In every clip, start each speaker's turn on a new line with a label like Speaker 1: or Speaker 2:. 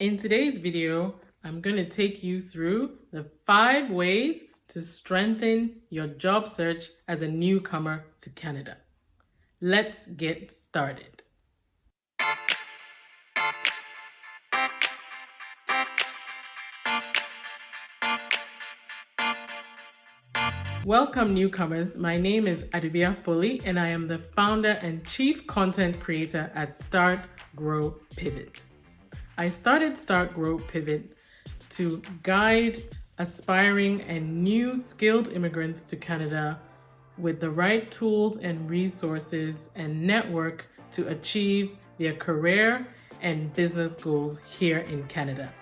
Speaker 1: In today's video, I'm going to take you through the 5 ways to strengthen your job search as a newcomer to Canada. Let's get started. Welcome newcomers, my name is Adubia Foley and I am the founder and chief content creator at Start, Grow, Pivot. I started Start, Grow, Pivot to guide aspiring and new skilled immigrants to Canada with the right tools and resources and network to achieve their career and business goals here in Canada.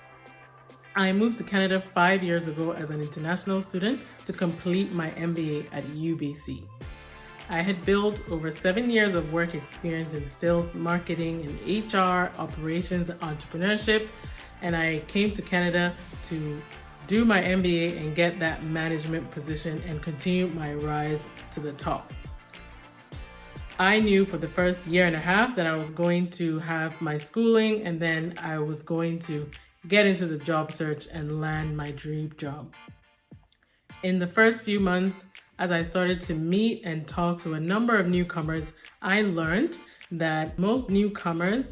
Speaker 1: I moved to Canada 5 years ago as an international student to complete my MBA at UBC. I had built over 7 years of work experience in sales, marketing, and HR, operations, and entrepreneurship, and I came to Canada to do my MBA and get that management position and continue my rise to the top. I knew for the first year and a half that I was going to have my schooling and then I was going to get into the job search and land my dream job. In the first few months, as I started to meet and talk to a number of newcomers, I learned that most newcomers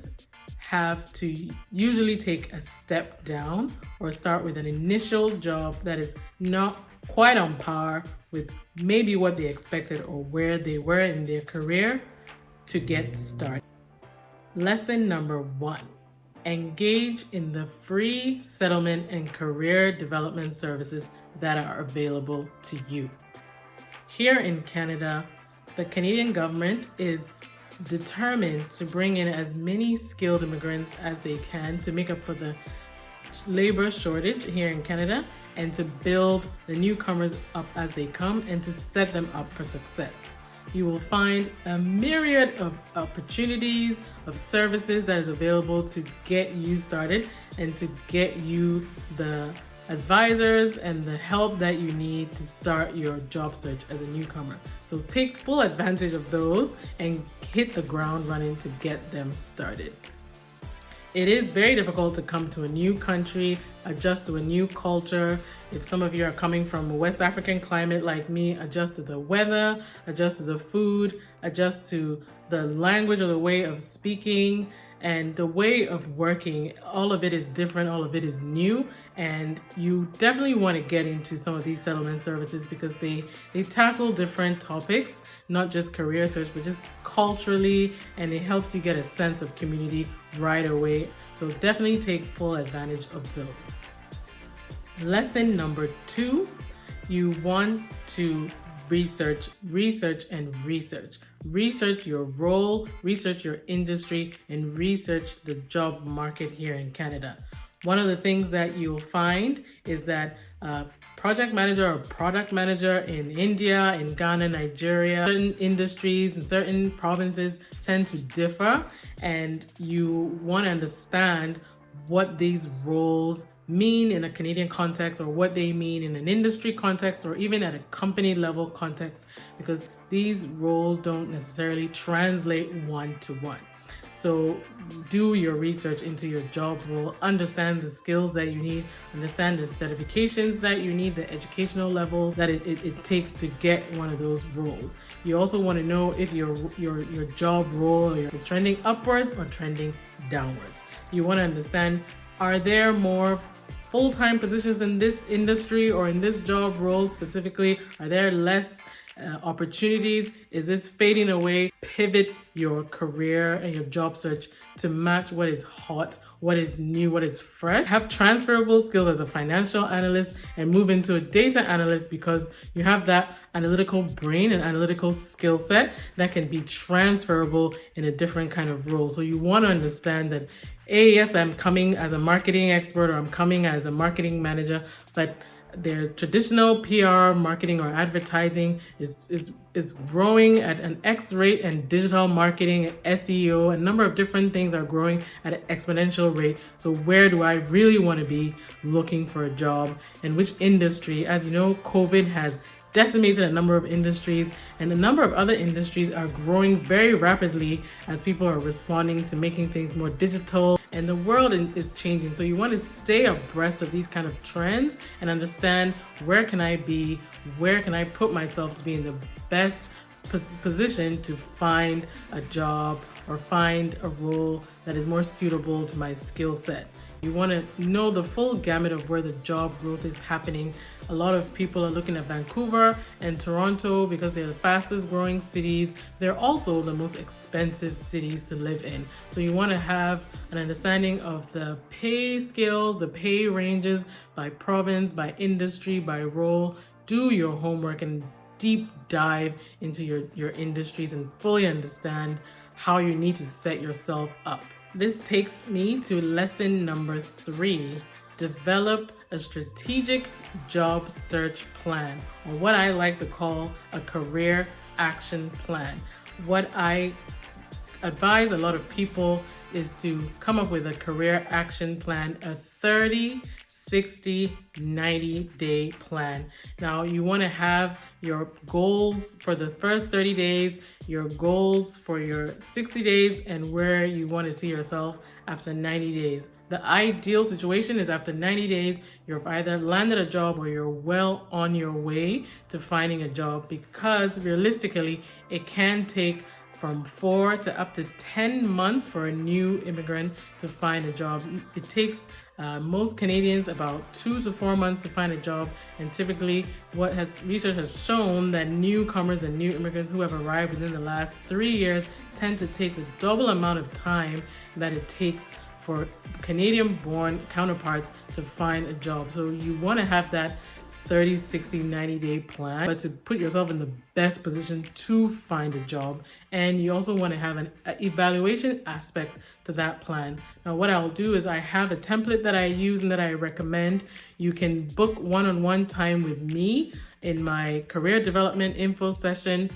Speaker 1: have to usually take a step down or start with an initial job that is not quite on par with maybe what they expected or where they were in their career to get started. Lesson number 1. Engage in the free settlement and career development services that are available to you. Here in Canada, the Canadian government is determined to bring in as many skilled immigrants as they can to make up for the labor shortage here in Canada and to build the newcomers up as they come and to set them up for success. You will find a myriad of opportunities, of services that is available to get you started and to get you the advisors and the help that you need to start your job search as a newcomer. So take full advantage of those and hit the ground running to get them started. It is very difficult to come to a new country, adjust to a new culture. If some of you are coming from a West African climate like me, adjust to the weather, adjust to the food, adjust to the language or the way of speaking and the way of working. All of it is different, all of it is new, and you definitely want to get into some of these settlement services because they tackle different topics, not just career search, but just culturally, and it helps you get a sense of community right away. So definitely take full advantage of those. Lesson number 2, you want to research. Research your role, research your industry, and research the job market here in Canada. One of the things that you'll find is that project manager or product manager in India, in Ghana, Nigeria, certain industries and certain provinces tend to differ, and you want to understand what these roles mean in a Canadian context or what they mean in an industry context or even at a company level context, because these roles don't necessarily translate one-to-one. So do your research into your job role, understand the skills that you need, understand the certifications that you need, the educational level that it takes to get one of those roles. You also want to know if your job role is trending upwards or trending downwards. You want to understand, are there more full-time positions in this industry or in this job role specifically? Are there less opportunities? Is this fading away? Pivot your career and your job search to match what is hot, what is new, what is fresh. Have transferable skills as a financial analyst and move into a data analyst because you have that analytical brain and analytical skill set that can be transferable in a different kind of role. So you want to understand that, yes, I'm coming as a marketing expert or I'm coming as a marketing manager, but their traditional PR, marketing, or advertising is growing at an X rate, and digital marketing, SEO, a number of different things are growing at an exponential rate. So where do I really want to be looking for a job, and which industry? As you know, COVID has decimated a number of industries, and a number of other industries are growing very rapidly as people are responding to making things more digital and the world is changing. So you want to stay abreast of these kind of trends and understand where can I be, where can I put myself to be in the best position to find a job or find a role that is more suitable to my skill set. You want to know the full gamut of where the job growth is happening. A lot of people are looking at Vancouver and Toronto because they're the fastest growing cities. They're also the most expensive cities to live in. So you want to have an understanding of the pay scales, the pay ranges by province, by industry, by role. Do your homework and deep dive into your industries and fully understand how you need to set yourself up. This takes me to lesson number 3. Develop a strategic job search plan, or what I like to call a career action plan. What I advise a lot of people is to come up with a career action plan, a 30, 60, 90-day plan. Now you want to have your goals for the first 30 days, your goals for your 60 days, and where you want to see yourself after 90 days. The ideal situation is after 90 days, you've either landed a job or you're well on your way to finding a job, because realistically, it can take from 4 to up to 10 months for a new immigrant to find a job. It takes most Canadians about 2 to 4 months to find a job, and typically research has shown that newcomers and new immigrants who have arrived within the last 3 years tend to take the double amount of time that it takes for Canadian-born counterparts to find a job. So you want to have that 30, 60, 90-day plan, but to put yourself in the best position to find a job. And you also want to have an evaluation aspect to that plan. Now, what I'll do is I have a template that I use and that I recommend. You can book one-on-one time with me in my career development info session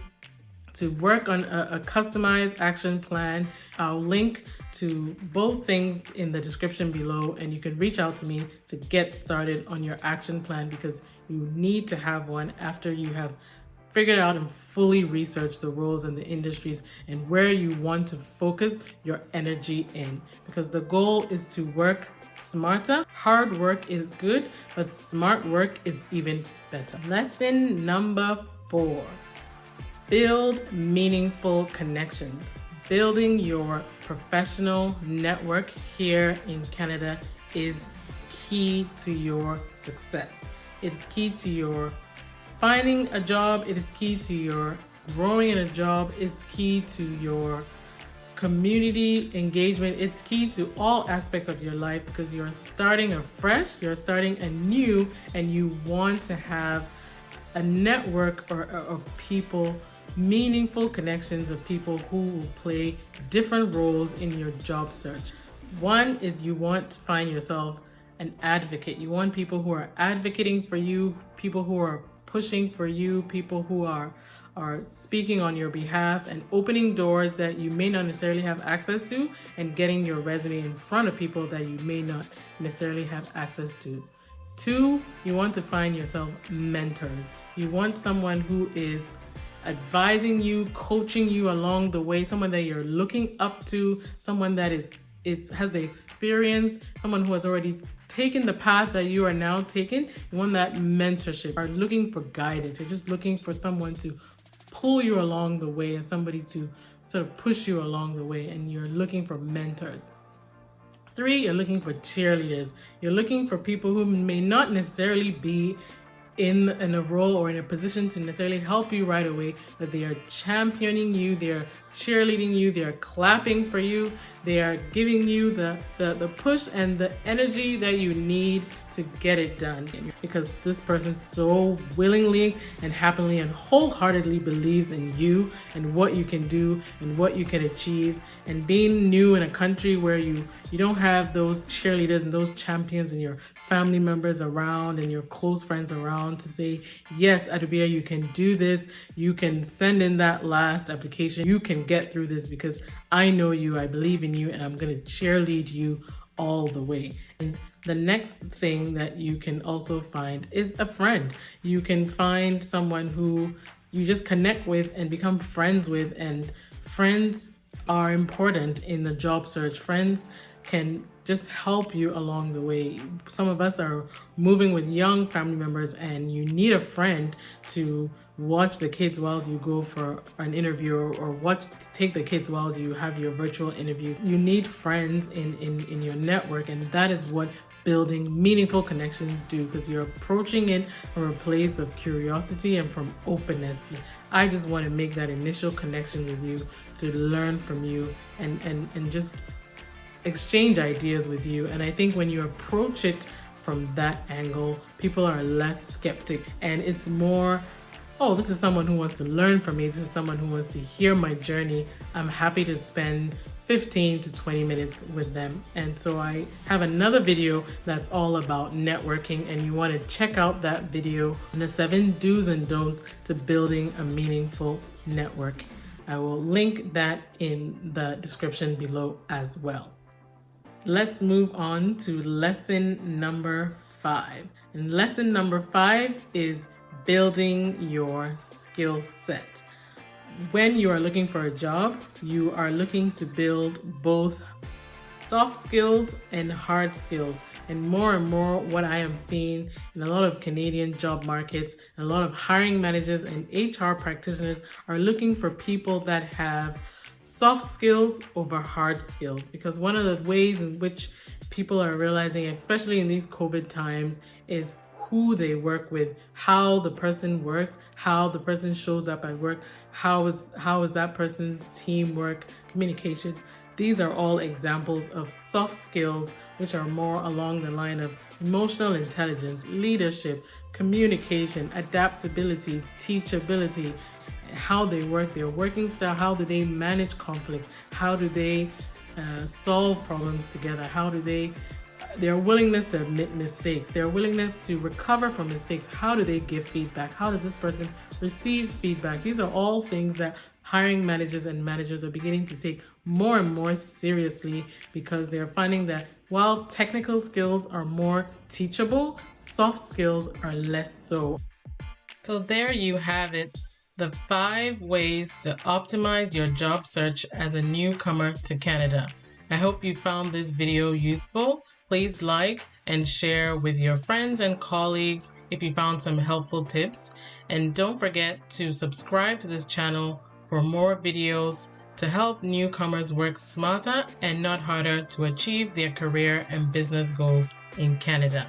Speaker 1: to work on a customized action plan. I'll link to both things in the description below, and you can reach out to me to get started on your action plan, because you need to have one after you have figured out and fully researched the roles and the industries and where you want to focus your energy in, because the goal is to work smarter. Hard work is good, but smart work is even better. Lesson number 4. Build meaningful connections. Building your professional network here in Canada is key to your success. It's key to your finding a job. It is key to your growing in a job. It's key to your community engagement. It's key to all aspects of your life, because you're starting afresh, you're starting anew, and you want to have a network of people, meaningful connections of people who will play different roles in your job search. One is you want to find yourself an advocate. You want people who are advocating for you, people who are pushing for you, people who are speaking on your behalf and opening doors that you may not necessarily have access to, and getting your resume in front of people that you may not necessarily have access to. 2, you want to find yourself mentors. You want someone who is advising you, coaching you along the way, someone that you're looking up to, someone that has the experience, someone who has already taken the path that you are now taking. You want that mentorship. You are looking for guidance. You're just looking for someone to pull you along the way and somebody to sort of push you along the way, and you're looking for mentors. 3, you're looking for cheerleaders. You're looking for people who may not necessarily be in a role or in a position to necessarily help you right away, but they are championing you, they are cheerleading you, they are clapping for you, they are giving you the push and the energy that you need to get it done, because this person so willingly and happily and wholeheartedly believes in you and what you can do and what you can achieve. And being new in a country where you don't have those cheerleaders and those champions and your family members around and your close friends around to say, yes, Adubia, you can do this. You can send in that last application. You can get through this because I know you, I believe in you, and I'm going to cheerlead you all the way. And the next thing that you can also find is a friend. You can find someone who you just connect with and become friends with, and friends are important in the job search. Friends can just help you along the way. Some of us are moving with young family members and you need a friend to watch the kids while you go for an interview, or take the kids while you have your virtual interviews. You need friends in your network, and that is what building meaningful connections do, because you're approaching it from a place of curiosity and from openness. I just want to make that initial connection with you, to learn from you and just exchange ideas with you. And I think when you approach it from that angle, people are less skeptic, and it's more, oh, this is someone who wants to learn from me. This is someone who wants to hear my journey. I'm happy to spend 15 to 20 minutes with them. And so I have another video that's all about networking, and you want to check out that video, the 7 do's and don'ts to building a meaningful network. I will link that in the description below as well. Let's move on to lesson number 5. And lesson number 5 is building your skill set. When you are looking for a job, you are looking to build both soft skills and hard skills. And more, what I am seeing in a lot of Canadian job markets, a lot of hiring managers and HR practitioners are looking for people that have soft skills over hard skills. Because one of the ways in which people are realizing, especially in these COVID times, is who they work with, how the person works, how the person shows up at work, how is that person's teamwork, communication. These are all examples of soft skills, which are more along the line of emotional intelligence, leadership, communication, adaptability, teachability, how they work, their working style, how do they manage conflicts, how do they solve problems together, how do they, their willingness to admit mistakes, their willingness to recover from mistakes, how do they give feedback, how does this person receive feedback. These are all things that hiring managers and managers are beginning to take more and more seriously, because they're finding that while technical skills are more teachable, soft skills are less so. So there you have it, the 5 ways to optimize your job search as a newcomer to Canada. I hope you found this video useful. Please like and share with your friends and colleagues if you found some helpful tips. And don't forget to subscribe to this channel for more videos to help newcomers work smarter and not harder to achieve their career and business goals in Canada.